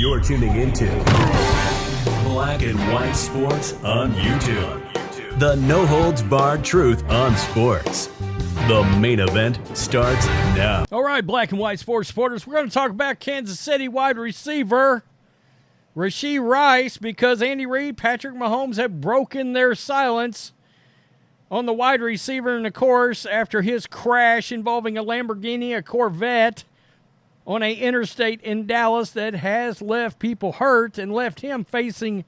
You're tuning into Black and White Sports on YouTube. The no-holds-barred truth on sports. The main event starts now. All right, Black and White Sports supporters, we're going to talk about Kansas City wide receiver Rashee Rice because Andy Reid, Patrick Mahomes have broken their silence on the wide receiver in the course after his crash involving a Lamborghini, a Corvette, on an interstate in Dallas that has left people hurt and left him facing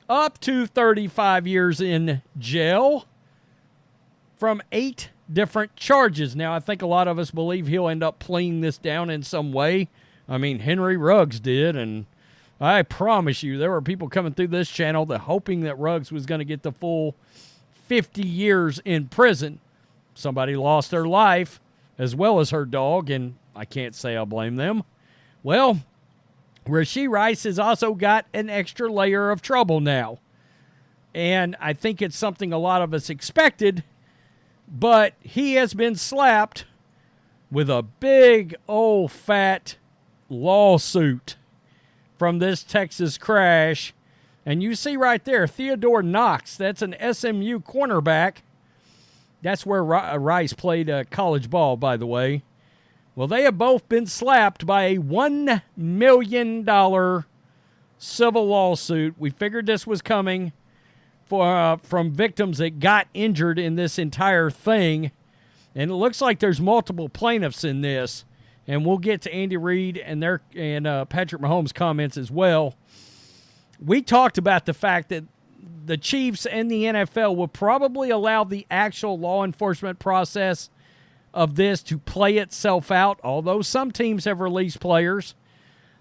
up to 35 years in jail from 8 different charges. Now, I think a lot of us believe he'll end up playing this down in some way. I mean, Henry Ruggs did, and I promise you there were people coming through this channel that hoping that Ruggs was going to get the full 50 years in prison. Somebody lost their life as well as her dog, and I can't say I blame them. Well, Rashee Rice has also got an extra layer of trouble now. And I think it's something a lot of us expected, but he has been slapped with a big old fat lawsuit from this Texas crash. And you see right there, Theodore Knox, that's an SMU cornerback. That's where Rice played college ball, by the way. Well, they have both been slapped by a $1 million civil lawsuit. We figured this was coming from victims that got injured in this entire thing. And it looks like there's multiple plaintiffs in this. And we'll get to Andy Reid and Patrick Mahomes' comments as well. We talked about the fact that the Chiefs and the NFL will probably allow the actual law enforcement process of this to play itself out, although some teams have released players.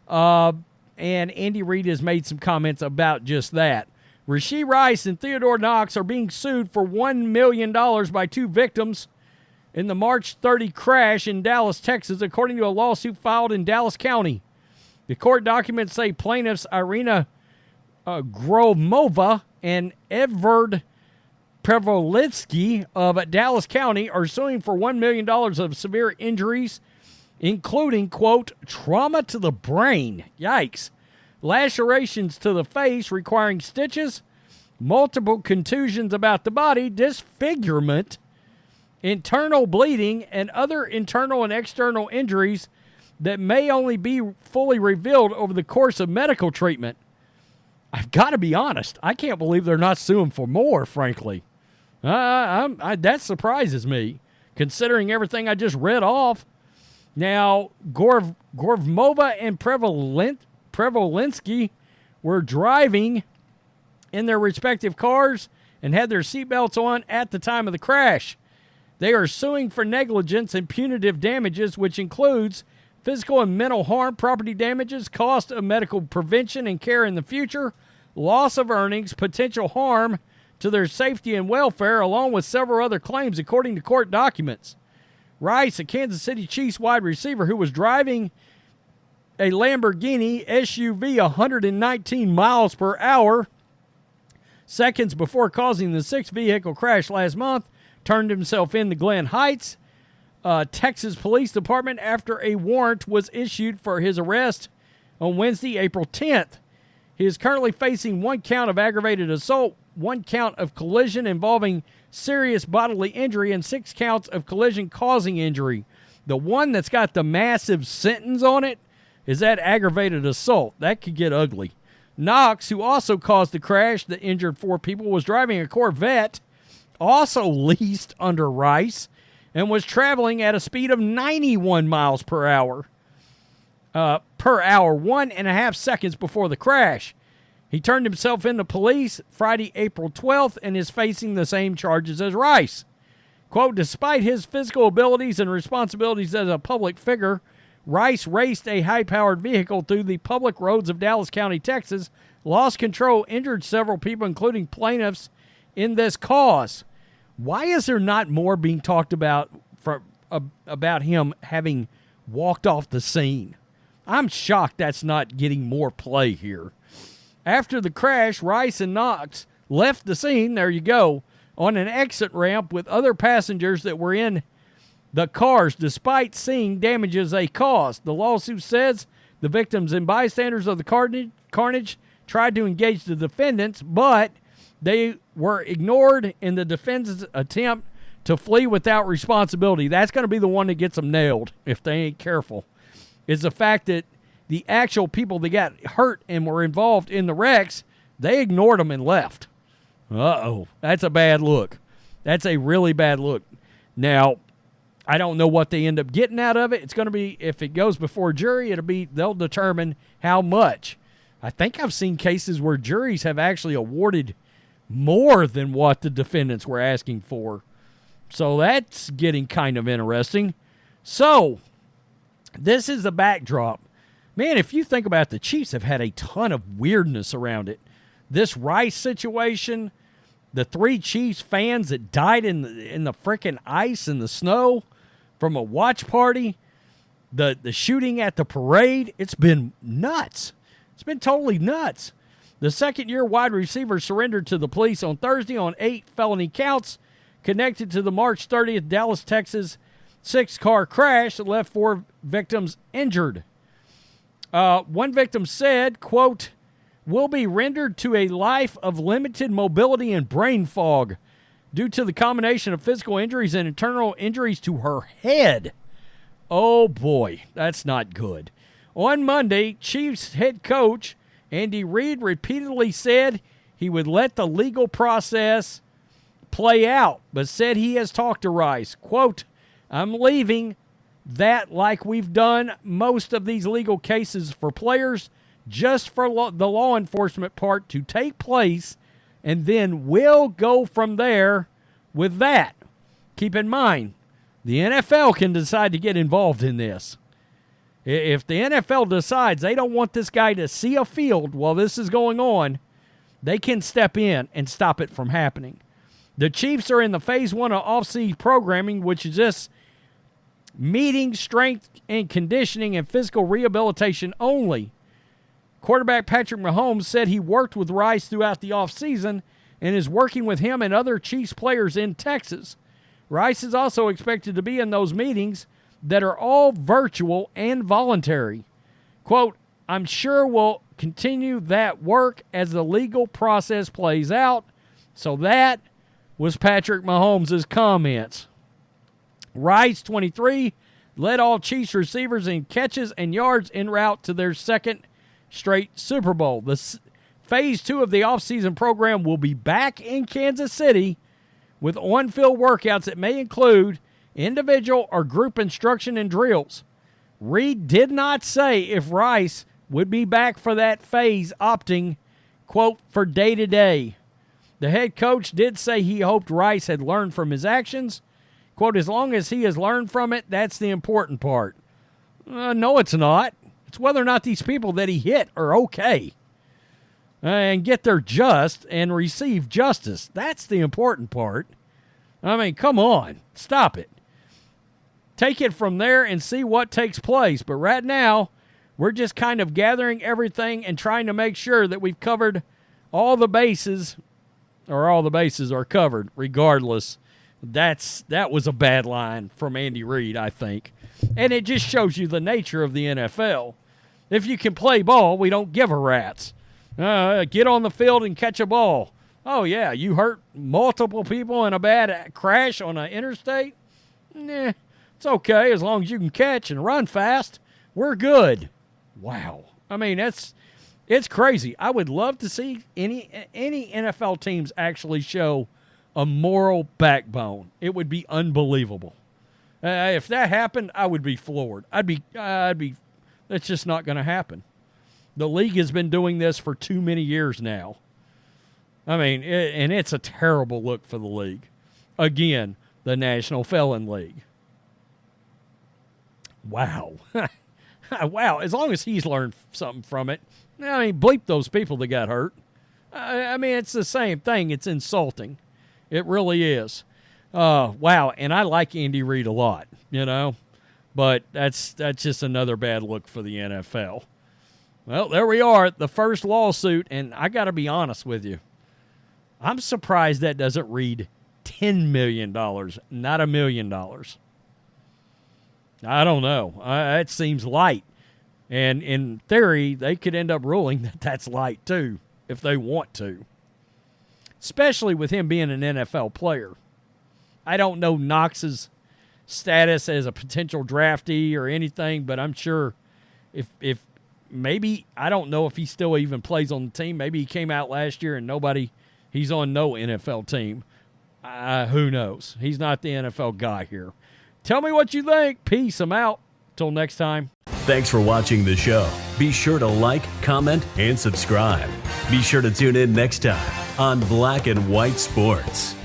And Andy Reid has made some comments about just that. Rashee Rice and Theodore Knox are being sued for $1 million by 2 victims in the March 30 crash in Dallas, Texas, according to a lawsuit filed in Dallas County. The court documents say plaintiffs Irina Gromova and Edvard Prevolitsky of Dallas County are suing for $1 million of severe injuries, including, quote, trauma to the brain, yikes, lacerations to the face requiring stitches, multiple contusions about the body, disfigurement, internal bleeding, and other internal and external injuries that may only be fully revealed over the course of medical treatment. I've got to be honest, I can't believe they're not suing for more, frankly. That surprises me, considering everything I just read off. Now, Gorvmova and Prevolinsky were driving in their respective cars and had their seatbelts on at the time of the crash. They are suing for negligence and punitive damages, which includes physical and mental harm, property damages, cost of medical prevention and care in the future, loss of earnings, potential harm to their safety and welfare, along with several other claims, according to court documents. Rice, a Kansas City Chiefs wide receiver who was driving a Lamborghini SUV 119 miles per hour seconds before causing the 6-vehicle crash last month, turned himself in to Glen Heights, Texas Police Department after a warrant was issued for his arrest on Wednesday, April 10th. He is currently facing 1 count of aggravated assault, 1 count of collision involving serious bodily injury, and 6 counts of collision causing injury. The one that's got the massive sentence on it is that aggravated assault. That could get ugly. Knox, who also caused the crash that injured 4 people, was driving a Corvette, also leased under Rice, and was traveling at a speed of 91 miles per hour. 1.5 seconds before the crash. He turned himself into police Friday, April 12th, and is facing the same charges as Rice. Quote, despite his physical abilities and responsibilities as a public figure, Rice raced a high-powered vehicle through the public roads of Dallas County, Texas, lost control, injured several people, including plaintiffs, in this cause. Why is there not more being talked about about him having walked off the scene? I'm shocked that's not getting more play here. After the crash, Rice and Knox left the scene, there you go, on an exit ramp with other passengers that were in the cars, despite seeing damages they caused. The lawsuit says The victims and bystanders of the carnage tried to engage the defendants, but they were ignored in the defendant's attempt to flee without responsibility. That's going to be the one that gets them nailed if they ain't careful. Is the fact that the actual people that got hurt and were involved in the wrecks, they ignored them and left. Uh-oh. That's a bad look. That's a really bad look. Now, I don't know what they end up getting out of it. It's going to be, if it goes before a jury, they'll determine how much. I think I've seen cases where juries have actually awarded more than what the defendants were asking for. So that's getting kind of interesting. So, this is the backdrop. Man, if you think about it, the Chiefs have had a ton of weirdness around it. This Rice situation, the 3 Chiefs fans that died in the frickin' ice and the snow from a watch party, the shooting at the parade, it's been nuts. It's been totally nuts. The second-year wide receiver surrendered to the police on Thursday on 8 felony counts connected to the March 30th Dallas, Texas 6-car crash that left 4 victims injured. One victim said, quote, "will be rendered to a life of limited mobility and brain fog due to the combination of physical injuries and internal injuries to her head." Oh, boy, that's not good. On Monday, Chiefs head coach Andy Reid repeatedly said he would let the legal process play out, but said he has talked to Rice. Quote, "I'm leaving that like we've done most of these legal cases for players, just for the law enforcement part to take place, and then we'll go from there with that. Keep in mind, the NFL can decide to get involved in this. If the NFL decides they don't want this guy to see a field while this is going on, they can step in and stop it from happening. The Chiefs are in the phase 1 of off-season programming, which is just meeting, strength, and conditioning and physical rehabilitation only. Quarterback Patrick Mahomes said he worked with Rice throughout the offseason and is working with him and other Chiefs players in Texas. Rice is also expected to be in those meetings that are all virtual and voluntary. Quote, "I'm sure we'll continue that work as the legal process plays out." So that was Patrick Mahomes' comments. Rice, 23, led all Chiefs receivers in catches and yards en route to their second straight Super Bowl. The phase 2 of the offseason program will be back in Kansas City with on-field workouts that may include individual or group instruction and drills. Reid did not say if Rice would be back for that phase, opting, quote, for day-to-day. The head coach did say he hoped Rice had learned from his actions. Quote, "as long as he has learned from it, that's the important part." No, it's not. It's whether or not these people that he hit are okay and get their just and receive justice. That's the important part. I mean, come on. Stop it. Take it from there and see what takes place. But right now, we're just kind of gathering everything and trying to make sure that we've covered all the bases, or all the bases are covered regardless. That was a bad line from Andy Reid, I think. And it just shows you the nature of the NFL. If you can play ball, we don't give a rat's. Get on the field and catch a ball. Oh, yeah, you hurt multiple people in a bad crash on an interstate? Nah, it's okay as long as you can catch and run fast. We're good. Wow. I mean, it's crazy. I would love to see any NFL teams actually show a moral backbone. It would be unbelievable. If that happened, I would be floored. That's just not going to happen. The league has been doing this for too many years now. I mean, and it's a terrible look for the league. Again, the National Felon League. Wow. Wow, as long as he's learned something from it. I mean, bleep those people that got hurt. I mean, it's the same thing. It's insulting. It really is. Wow, and I like Andy Reid a lot, but that's just another bad look for the NFL. Well, there we are, the first lawsuit, and I got to be honest with you. I'm surprised that doesn't read $10 million, not $1 million. I don't know. It seems light. And in theory, they could end up ruling that that's light too, if they want to. Especially with him being an NFL player. I don't know Knox's status as a potential draftee or anything, but I'm sure if maybe, I don't know if he still even plays on the team. Maybe he came out last year and he's on no NFL team. Who knows? He's not the NFL guy here. Tell me what you think. Peace. I'm out. Till next time. Thanks for watching the show. Be sure to like, comment, and subscribe. Be sure to tune in next time on Black and White Sports.